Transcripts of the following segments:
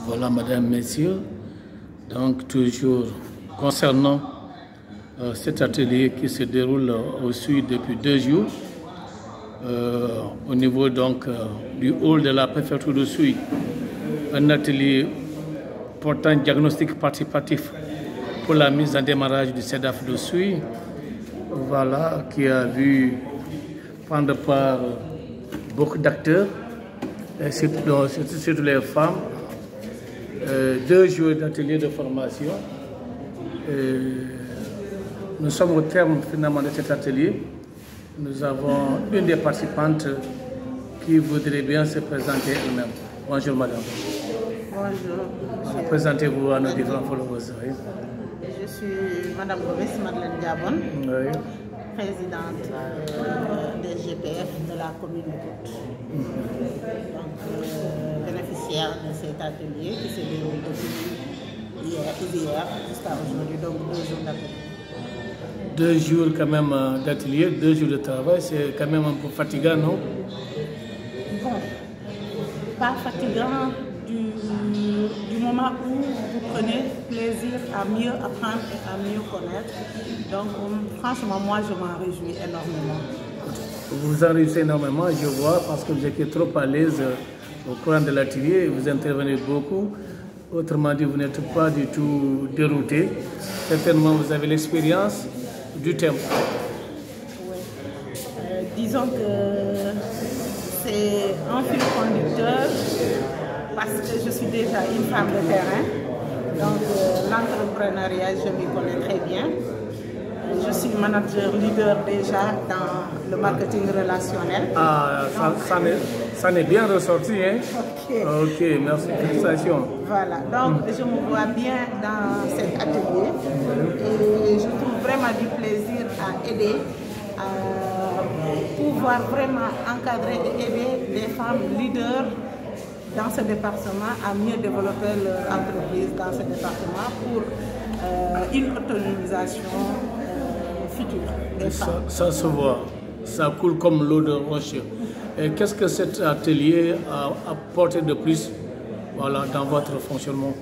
Voilà, Madame, Messieurs, donc toujours concernant cet atelier qui se déroule au Sud depuis 2 jours, au niveau donc du hall de la préfecture de Souy, un atelier portant diagnostic participatif pour la mise en démarrage du CEDAF de Souy, voilà, qui a vu prendre part beaucoup d'acteurs, surtout les femmes. 2 jours d'atelier de formation. Nous sommes au terme finalement de cet atelier. Nous avons une des participantes qui voudrait bien se présenter elle-même. Bonjour madame. Bonjour. Présentez-vous à nos différents followers. Oui. Je suis madame Gomis Madeleine Diabon, Oui. présidente des GPF de la commune de Pout. Donc, bénéficiaire de cet atelier qui se déroule depuis hier jusqu'à aujourd'hui, donc 2 jours d'atelier. 2 jours quand même d'atelier, 2 jours de travail, c'est quand même un peu fatigant, non? Bon, pas fatigant du moment où vous prenez plaisir à mieux apprendre et à mieux connaître. Donc franchement, moi je m'en réjouis énormément. Vous vous en réjouissez énormément, je vois, parce que vous étiez trop à l'aise au cours de l'atelier, vous intervenez beaucoup. Autrement dit, vous n'êtes pas du tout dérouté. Certainement, vous avez l'expérience du thème. Oui. Disons que c'est un fil conducteur parce que je suis déjà une femme de terrain. Donc l'entrepreneuriat, je m'y connais très bien. Je suis manager leader déjà dans le marketing relationnel. Ah, ça n'est bien ressorti, hein? Ok, merci, félicitations. Voilà, donc je me vois bien dans cet atelier et je trouve vraiment du plaisir à aider, à pouvoir vraiment encadrer et aider des femmes leaders dans ce département à mieux développer leur entreprise dans ce département pour une autonomisation future des femmes. Ça se voit, ça coule comme l'eau de roche. Et qu'est-ce que cet atelier a apporté de plus, voilà, dans votre fonctionnement?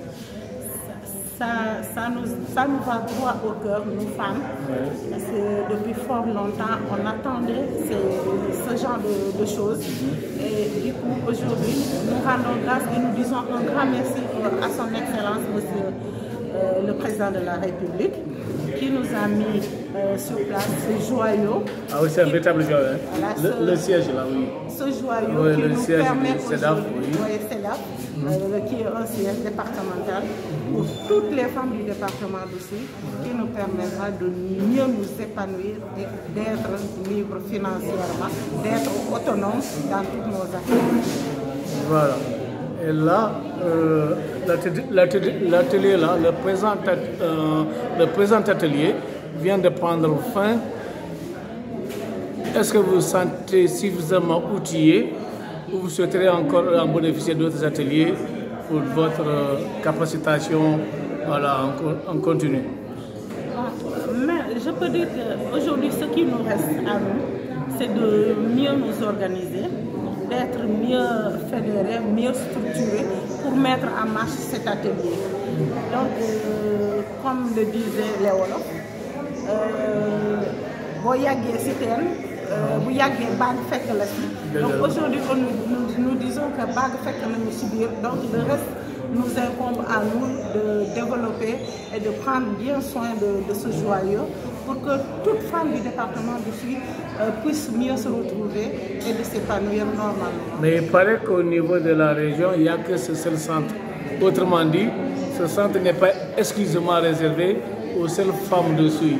Ça nous va droit au cœur, nous femmes, parce que depuis fort longtemps, on attendait ce genre de choses. Et du coup, aujourd'hui, nous rendons grâce et nous disons un grand merci à son Excellence, Monsieur le Président de la République, qui nous a mis sur place ce joyau. Ah oui, c'est un véritable joyau, hein? Voilà, le siège là, oui. Ce joyau qui nous permet aujourd'hui, qui est un siège départemental pour toutes les femmes du département d'Oussouye, qui nous permettra de mieux nous épanouir et d'être libres financièrement, d'être autonomes dans toutes nos activités. Voilà. Et là, l'atelier là, le présent atelier vient de prendre fin. Est-ce que vous vous sentez suffisamment outillé ou vous souhaiterez encore en bénéficier d'autres ateliers pour votre capacitation, voilà, en continu? Mais je peux dire qu'aujourd'hui, ce qui nous reste à nous, c'est de mieux nous organiser, d'être mieux fédérés, mieux structurés pour mettre en marche cet atelier. Donc, comme le disait Léolo, donc aujourd'hui, nous disons que bague fait que nous subir, donc le reste nous incombe à nous de développer et de prendre bien soin de ce joyau pour que toute femme du département d'Oussouye puisse mieux se retrouver et de s'épanouir normalement. Mais il paraît qu'au niveau de la région, il n'y a que ce seul centre. Autrement dit, ce centre n'est pas exclusivement réservé aux seules femmes d'Oussouye.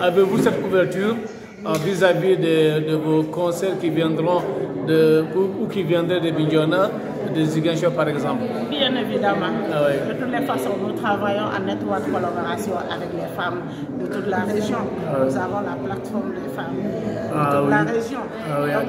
Avez-vous cette couverture vis-à-vis de vos concerts qui viendront ou qui viendraient de Bignona, de Ziguinchor par exemple? Bien évidemment. Ah oui. De toutes les façons, nous travaillons en étroite collaboration avec les femmes de toute la région. Nous avons la plateforme des femmes de toute la région. Donc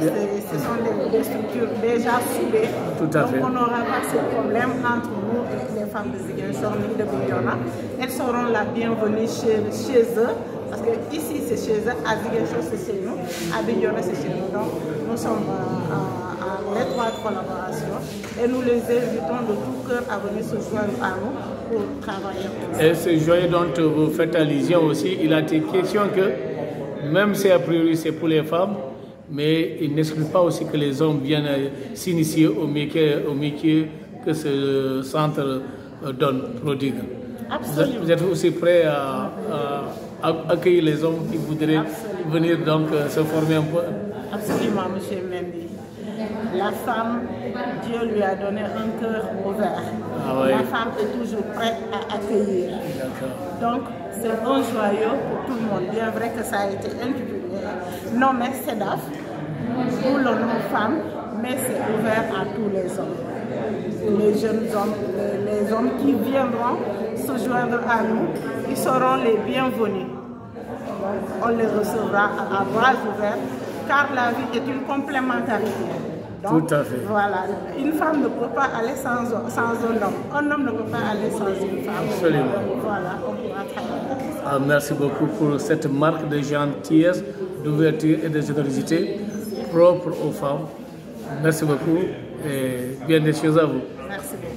ce sont des structures déjà soudées. Tout à fait. Donc on n'aura pas ce problème entre nous et les femmes de Ziguinchor ni de Bignona. Elles seront la bienvenue chez eux. Parce que ici c'est chez eux, à Ziguinchor c'est chez nous, à Bignona c'est chez nous. Donc nous sommes en dans l'étroite collaboration et nous les invitons de tout cœur à venir se joindre à nous pour travailler. Et ce joyeux dont vous faites allusion aussi, il a été question que, même si a priori c'est pour les femmes, mais il n'exclut pas aussi que les hommes viennent s'initier au métier que ce centre donne, prodigue. Absolument. Vous êtes aussi prêts à accueillir les hommes qui voudraient venir donc se former un peu? Absolument, M. Mendy. La femme, Dieu lui a donné un cœur ouvert. Ah ouais. La femme est toujours prête à accueillir. Donc, c'est un joyau pour tout le monde. Bien vrai que ça a été nommé CEDAF, pour le nom femme, mais c'est ouvert à tous les hommes. Les jeunes hommes, les hommes qui viendront se joindre à nous, ils seront les bienvenus. On les recevra à bras ouverts, car la vie est une complémentarité. Donc, tout à fait. Voilà, une femme ne peut pas aller sans un homme. Un homme ne peut pas aller sans une femme. Absolument. Voilà, on pourra travailler. Merci beaucoup pour cette marque de gentillesse, d'ouverture et de générosité propre aux femmes. Merci beaucoup et bien des choses à vous. Merci beaucoup.